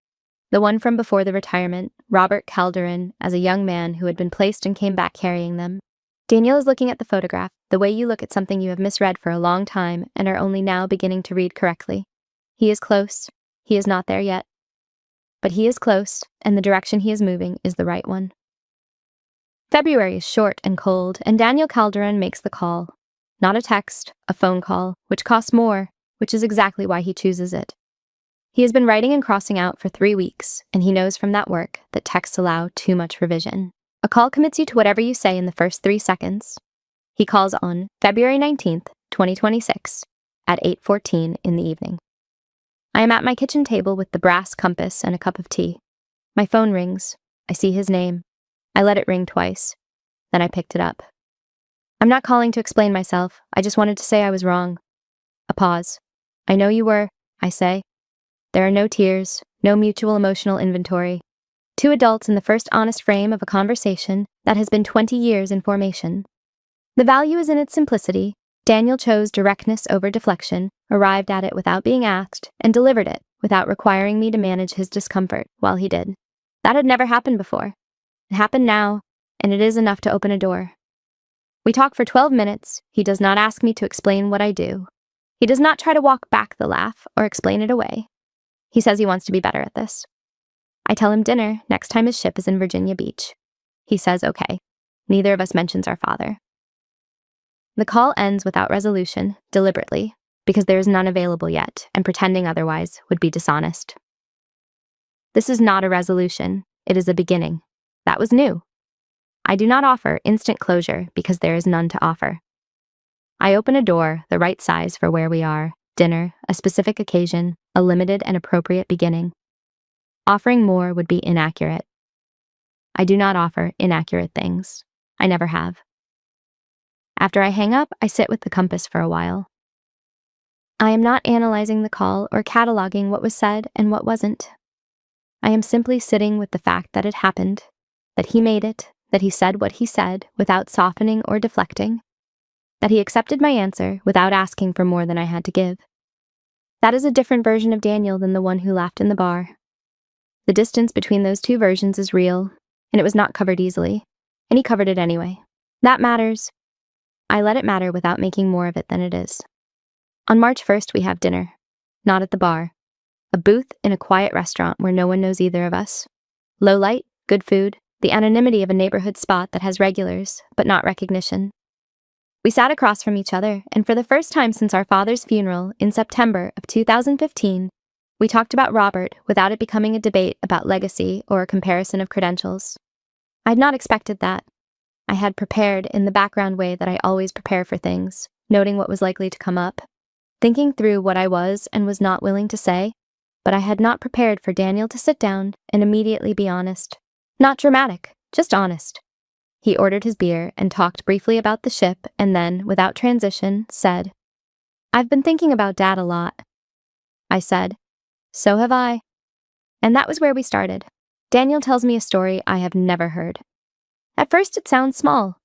The one from before the retirement, Robert Calderon, as a young man who had been placed and came back carrying them. Daniel is looking at the photograph, the way you look at something you have misread for a long time and are only now beginning to read correctly. He is close. He is not there yet. But he is close, and the direction he is moving is the right one. February is short and cold, and Daniel Calderon makes the call. Not a text, a phone call, which costs more, which is exactly why he chooses it. He has been writing and crossing out for 3 weeks, and he knows from that work that texts allow too much revision. A call commits you to whatever you say in the first 3 seconds. He calls on February 19th, 2026, at 8:14 in the evening. I am at my kitchen table with the brass compass and a cup of tea. My phone rings. I see his name. I let it ring twice. Then I picked it up. I'm not calling to explain myself. I just wanted to say I was wrong. A pause. I know you were, I say. There are no tears, no mutual emotional inventory. 2 adults in the first honest frame of a conversation that has been 20 years in formation. The value is in its simplicity. Daniel chose directness over deflection, arrived at it without being asked, and delivered it without requiring me to manage his discomfort while he did. That had never happened before. It happened now, and it is enough to open a door. We talk for 12 minutes. He does not ask me to explain what I do. He does not try to walk back the laugh or explain it away. He says he wants to be better at this. I tell him dinner next time his ship is in Virginia Beach. He says okay. Neither of us mentions our father. The call ends without resolution, deliberately, because there is none available yet, and pretending otherwise would be dishonest. This is not a resolution. It is a beginning. That was new. I do not offer instant closure because there is none to offer. I open a door, the right size for where we are, dinner, a specific occasion, a limited and appropriate beginning. Offering more would be inaccurate. I do not offer inaccurate things. I never have. After I hang up, I sit with the compass for a while. I am not analyzing the call or cataloging what was said and what wasn't. I am simply sitting with the fact that it happened, that he made it, that he said what he said without softening or deflecting, that he accepted my answer without asking for more than I had to give. That is a different version of Daniel than the one who laughed in the bar. The distance between those 2 versions is real, and it was not covered easily, and he covered it anyway. That matters. I let it matter without making more of it than it is. On March 1st, we have dinner. Not at the bar. A booth in a quiet restaurant where no one knows either of us. Low light, good food, the anonymity of a neighborhood spot that has regulars, but not recognition. We sat across from each other, and for the first time since our father's funeral in September of 2015, we talked about Robert without it becoming a debate about legacy or a comparison of credentials. I'd not expected that. I had prepared in the background way that I always prepare for things, noting what was likely to come up, thinking through what I was and was not willing to say, but I had not prepared for Daniel to sit down and immediately be honest. Not dramatic, just honest. He ordered his beer and talked briefly about the ship and then, without transition, said, "I've been thinking about Dad a lot." I said, "So have I." And that was where we started. Daniel tells me a story I have never heard. At first it sounds small.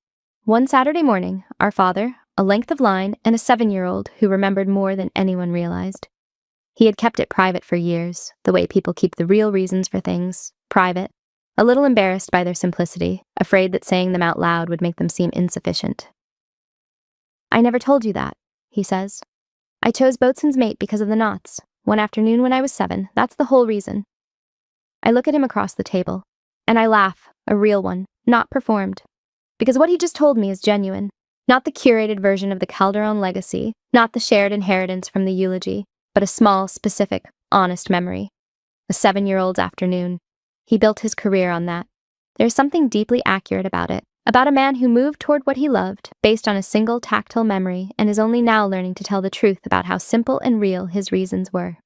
One Saturday morning, our father, a length of line, and a 7-year-old who remembered more than anyone realized. He had kept it private for years, the way people keep the real reasons for things, private, a little embarrassed by their simplicity, afraid that saying them out loud would make them seem insufficient. "I never told you that," he says. "I chose boatswain's mate because of the knots. One afternoon when I was 7, that's the whole reason." I look at him across the table, and I laugh, a real one, not performed. Because what he just told me is genuine, not the curated version of the Calderon legacy, not the shared inheritance from the eulogy, but a small, specific, honest memory. A 7-year-old's afternoon. He built his career on that. There's something deeply accurate about it, about a man who moved toward what he loved, based on a single tactile memory, and is only now learning to tell the truth about how simple and real his reasons were.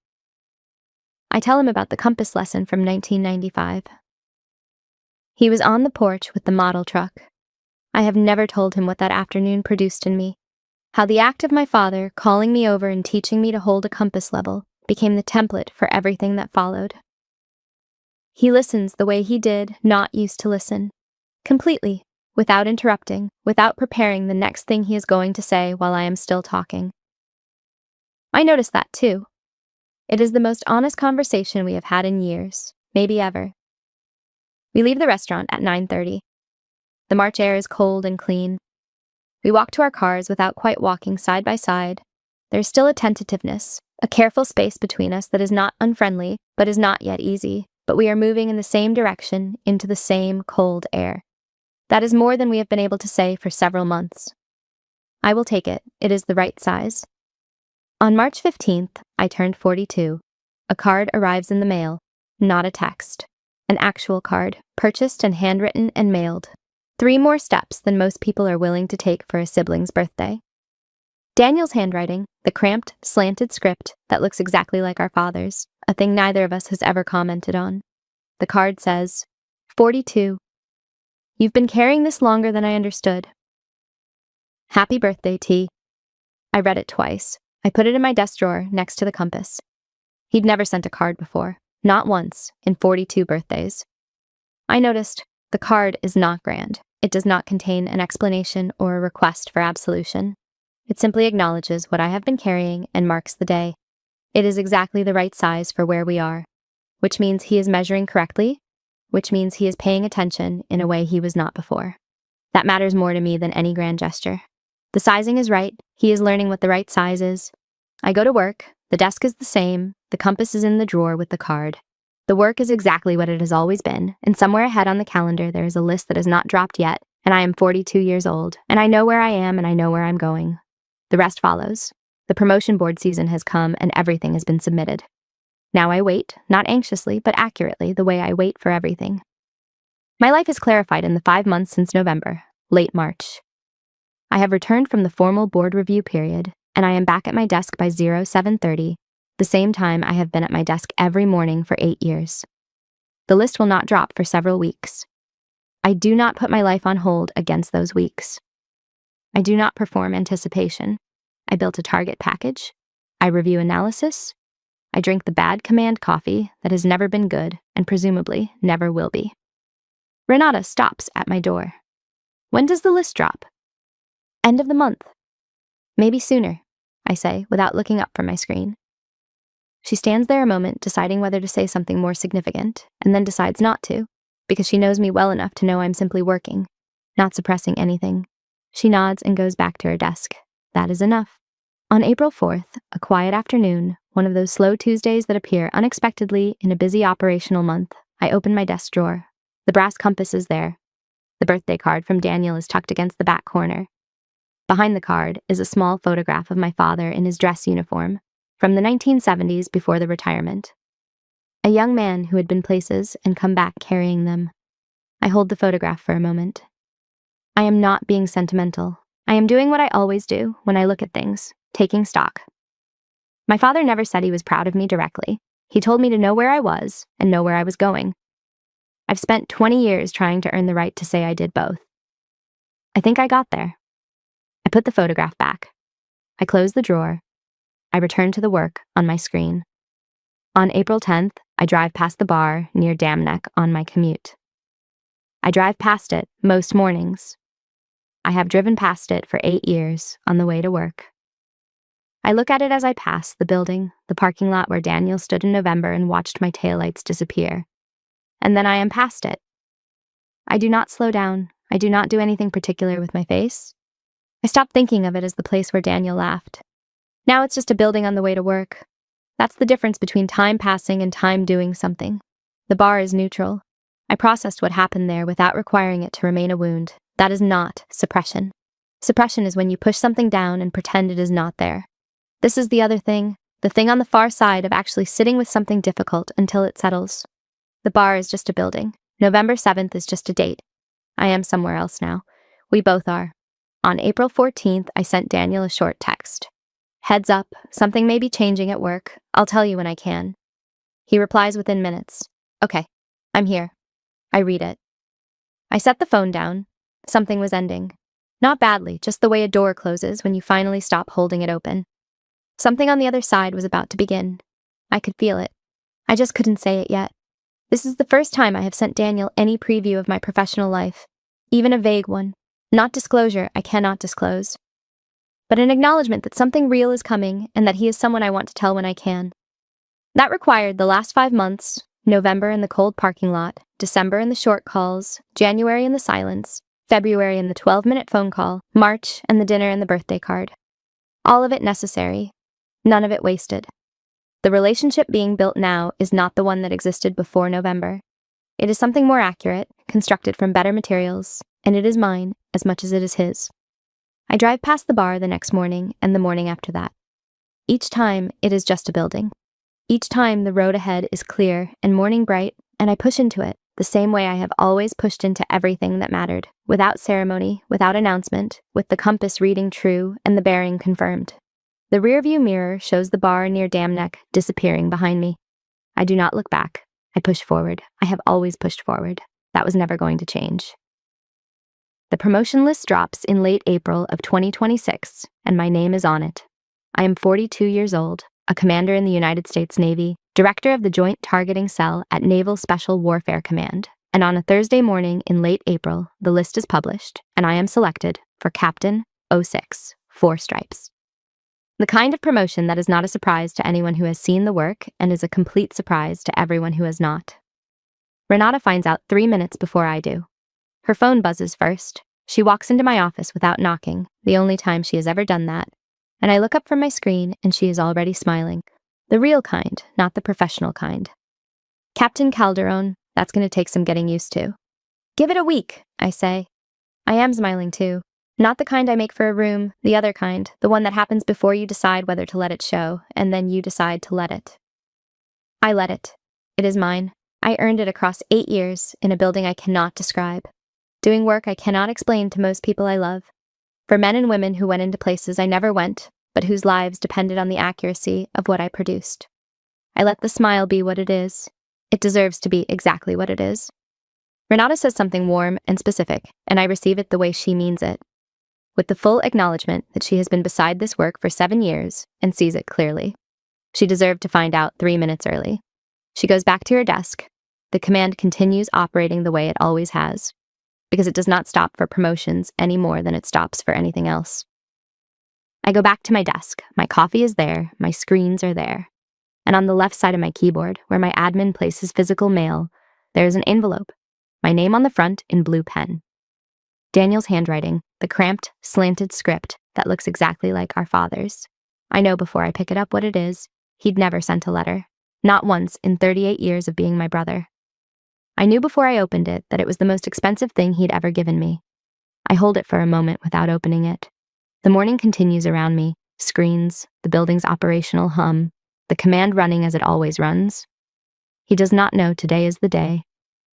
I tell him about the compass lesson from 1995. He was on the porch with the model truck. I have never told him what that afternoon produced in me, how the act of my father calling me over and teaching me to hold a compass level became the template for everything that followed. He listens the way he did not used to listen, completely, without interrupting, without preparing the next thing he is going to say while I am still talking. I notice that too. It is the most honest conversation we have had in years, maybe ever. We leave the restaurant at 9:30. The March air is cold and clean. We walk to our cars without quite walking side by side. There is still a tentativeness, a careful space between us that is not unfriendly, but is not yet easy, but we are moving in the same direction into the same cold air. That is more than we have been able to say for several months. I will take it. It is the right size. On March 15th, I turned 42. A card arrives in the mail, not a text. An actual card, purchased and handwritten and mailed. 3 more steps than most people are willing to take for a sibling's birthday. Daniel's handwriting, the cramped, slanted script that looks exactly like our father's, a thing neither of us has ever commented on. The card says, 42. You've been carrying this longer than I understood. Happy birthday, T. I read it twice. I put it in my desk drawer next to the compass. He'd never sent a card before, not once, in 42 birthdays. I noticed the card is not grand. It does not contain an explanation or a request for absolution. It simply acknowledges what I have been carrying and marks the day. It is exactly the right size for where we are, which means he is measuring correctly, which means he is paying attention in a way he was not before. That matters more to me than any grand gesture. The sizing is right. He is learning what the right size is. I go to work. The desk is the same. The compass is in the drawer with the card. The work is exactly what it has always been, and somewhere ahead on the calendar there is a list that has not dropped yet, and I am 42 years old, and I know where I am and I know where I'm going. The rest follows. The promotion board season has come and everything has been submitted. Now I wait, not anxiously, but accurately, the way I wait for everything. My life is clarified in the 5 months since November, late March. I have returned from the formal board review period, and I am back at my desk by 07:30, the same time I have been at my desk every morning for 8 years. The list will not drop for several weeks. I do not put my life on hold against those weeks. I do not perform anticipation. I built a target package. I review analysis. I drink the bad command coffee that has never been good and presumably never will be. Renata stops at my door. When does the list drop? End of the month. Maybe sooner, I say without looking up from my screen. She stands there a moment, deciding whether to say something more significant, and then decides not to, because she knows me well enough to know I'm simply working, not suppressing anything. She nods and goes back to her desk. That is enough. On April 4th, a quiet afternoon, one of those slow Tuesdays that appear unexpectedly in a busy operational month, I open my desk drawer. The brass compass is there. The birthday card from Daniel is tucked against the back corner. Behind the card is a small photograph of my father in his dress uniform from the 1970s before the retirement. A young man who had been places and come back carrying them. I hold the photograph for a moment. I am not being sentimental. I am doing what I always do when I look at things, taking stock. My father never said he was proud of me directly. He told me to know where I was and know where I was going. I've spent 20 years trying to earn the right to say I did both. I think I got there. I put the photograph back. I close the drawer. I return to the work on my screen. On April 10th, I drive past the bar near Dam Neck on my commute. I drive past it most mornings. I have driven past it for 8 years on the way to work. I look at it as I pass the building, the parking lot where Daniel stood in November and watched my taillights disappear. And then I am past it. I do not slow down. I do not do anything particular with my face. I stop thinking of it as the place where Daniel laughed. Now it's just a building on the way to work. That's the difference between time passing and time doing something. The bar is neutral. I processed what happened there without requiring it to remain a wound. That is not suppression. Suppression is when you push something down and pretend it is not there. This is the other thing, the thing on the far side of actually sitting with something difficult until it settles. The bar is just a building. November 7th is just a date. I am somewhere else now. We both are. On April 14th, I sent Daniel a short text. Heads up, something may be changing at work. I'll tell you when I can. He replies within minutes. Okay, I'm here. I read it. I set the phone down. Something was ending. Not badly, just the way a door closes when you finally stop holding it open. Something on the other side was about to begin. I could feel it. I just couldn't say it yet. This is the first time I have sent Daniel any preview of my professional life, even a vague one. Not disclosure, I cannot disclose. But an acknowledgement that something real is coming and that he is someone I want to tell when I can. That required the last 5 months, November in the cold parking lot, December in the short calls, January in the silence, February in the 12-minute phone call, March and the dinner and the birthday card. All of it necessary, none of it wasted. The relationship being built now is not the one that existed before November. It is something more accurate, constructed from better materials, and it is mine as much as it is his. I drive past the bar the next morning and the morning after that. Each time, it is just a building. Each time, the road ahead is clear and morning bright, and I push into it the same way I have always pushed into everything that mattered, without ceremony, without announcement, with the compass reading true and the bearing confirmed. The rearview mirror shows the bar near Dam Neck disappearing behind me. I do not look back. I push forward. I have always pushed forward. That was never going to change. The promotion list drops in late April of 2026, and my name is on it. I am 42 years old, a commander in the United States Navy, director of the Joint Targeting Cell at Naval Special Warfare Command, and on a Thursday morning in late April, the list is published, and I am selected for Captain 06, 4 stripes. The kind of promotion that is not a surprise to anyone who has seen the work and is a complete surprise to everyone who has not. Renata finds out 3 minutes before I do. Her phone buzzes first. She walks into my office without knocking, the only time she has ever done that, and I look up from my screen and she is already smiling. The real kind, not the professional kind. Captain Calderon, that's going to take some getting used to. Give it a week, I say. I am smiling too. Not the kind I make for a room, the other kind, the one that happens before you decide whether to let it show, and then you decide to let it. I let it. It is mine. I earned it across 8 years in a building I cannot describe. Doing work I cannot explain to most people I love. For men and women who went into places I never went, but whose lives depended on the accuracy of what I produced. I let the smile be what it is. It deserves to be exactly what it is. Renata says something warm and specific, and I receive it the way she means it, with the full acknowledgement that she has been beside this work for 7 years and sees it clearly. She deserved to find out 3 minutes early. She goes back to her desk. The command continues operating the way it always has, because it does not stop for promotions any more than it stops for anything else. I go back to my desk. My coffee is there, my screens are there, and on the left side of my keyboard, where my admin places physical mail, there is an envelope, my name on the front in blue pen. Daniel's handwriting, the cramped, slanted script that looks exactly like our father's. I know before I pick it up what it is. He'd never sent a letter. Not once in 38 years of being my brother. I knew before I opened it that it was the most expensive thing he'd ever given me. I hold it for a moment without opening it. The morning continues around me, screens, the building's operational hum, the command running as it always runs. He does not know today is the day.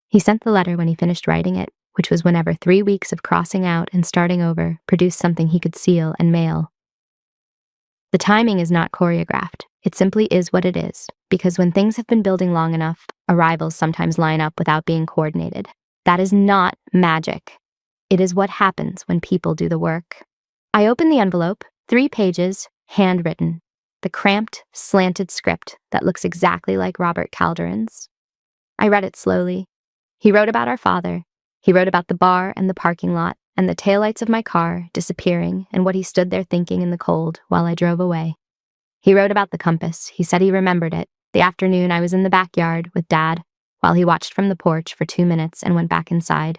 He sent the letter when he finished writing it, which was whenever 3 weeks of crossing out and starting over produced something he could seal and mail. The timing is not choreographed. It simply is what it is, because when things have been building long enough, arrivals sometimes line up without being coordinated. That is not magic. It is what happens when people do the work. I open the envelope, 3 pages, handwritten, the cramped, slanted script that looks exactly like Robert Calderon's. I read it slowly. He wrote about our father. He wrote about the bar and the parking lot and the taillights of my car disappearing and what he stood there thinking in the cold while I drove away. He wrote about the compass. He said he remembered it, the afternoon I was in the backyard with Dad while he watched from the porch for 2 minutes and went back inside.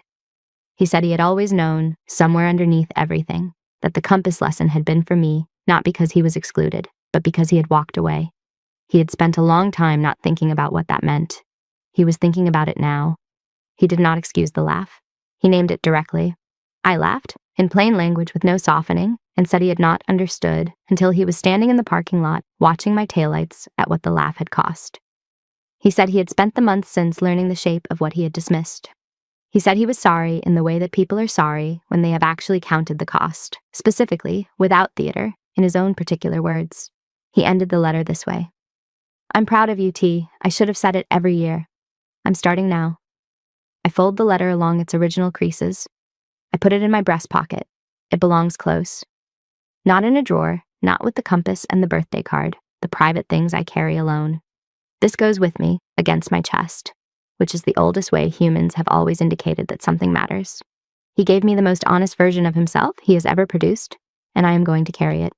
He said he had always known, somewhere underneath everything, that the compass lesson had been for me, not because he was excluded, but because he had walked away. He had spent a long time not thinking about what that meant. He was thinking about it now. He did not excuse the laugh. He named it directly. I laughed, in plain language with no softening, and said he had not understood until he was standing in the parking lot watching my taillights at what the laugh had cost. He said he had spent the months since learning the shape of what he had dismissed. He said he was sorry in the way that people are sorry when they have actually counted the cost, specifically, without theater, in his own particular words. He ended the letter this way. I'm proud of you, T. I should have said it every year. I'm starting now. I fold the letter along its original creases. I put it in my breast pocket. It belongs close. Not in a drawer, not with the compass and the birthday card, the private things I carry alone. This goes with me, against my chest, which is the oldest way humans have always indicated that something matters. He gave me the most honest version of himself he has ever produced, and I am going to carry it.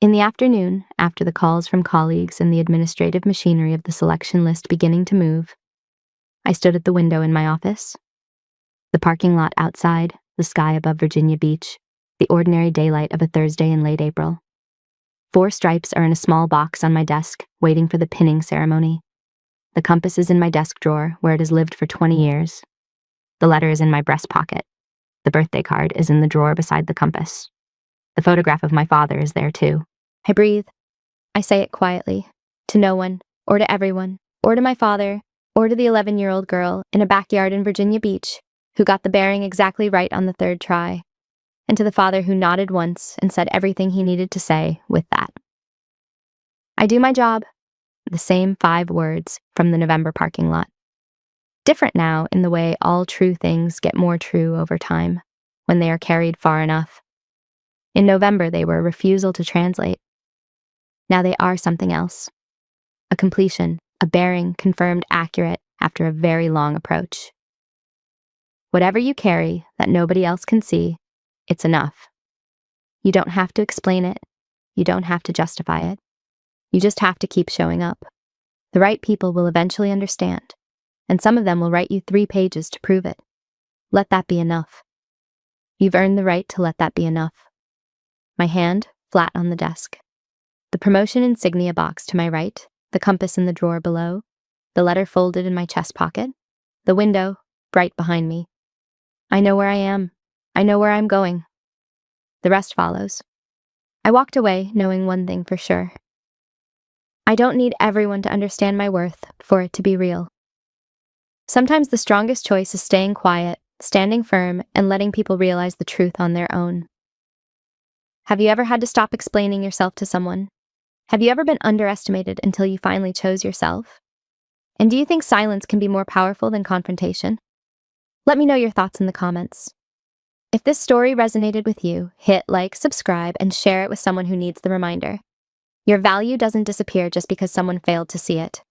In the afternoon, after the calls from colleagues and the administrative machinery of the selection list beginning to move, I stood at the window in my office. The parking lot outside, the sky above Virginia Beach, the ordinary daylight of a Thursday in late April. 4 stripes are in a small box on my desk, waiting for the pinning ceremony. The compass is in my desk drawer, where it has lived for 20 years. The letter is in my breast pocket. The birthday card is in the drawer beside the compass. The photograph of my father is there, too. I breathe. I say it quietly, to no one, or to everyone, or to my father, or to the 11-year-old girl in a backyard in Virginia Beach who got the bearing exactly right on the 3rd try, and to the father who nodded once and said everything he needed to say with that. I do my job. The same 5 words from the November parking lot. Different now in the way all true things get more true over time, when they are carried far enough. In November, they were a refusal to translate. Now they are something else. A completion, a bearing confirmed accurate after a very long approach. Whatever you carry that nobody else can see, it's enough. You don't have to explain it. You don't have to justify it. You just have to keep showing up. The right people will eventually understand, and some of them will write you 3 pages to prove it. Let that be enough. You've earned the right to let that be enough. My hand flat on the desk. The promotion insignia box to my right, the compass in the drawer below, the letter folded in my chest pocket, the window bright behind me. I know where I am. I know where I'm going. The rest follows. I walked away knowing one thing for sure. I don't need everyone to understand my worth for it to be real. Sometimes the strongest choice is staying quiet, standing firm, and letting people realize the truth on their own. Have you ever had to stop explaining yourself to someone? Have you ever been underestimated until you finally chose yourself? And do you think silence can be more powerful than confrontation? Let me know your thoughts in the comments. If this story resonated with you, hit like, subscribe, and share it with someone who needs the reminder. Your value doesn't disappear just because someone failed to see it.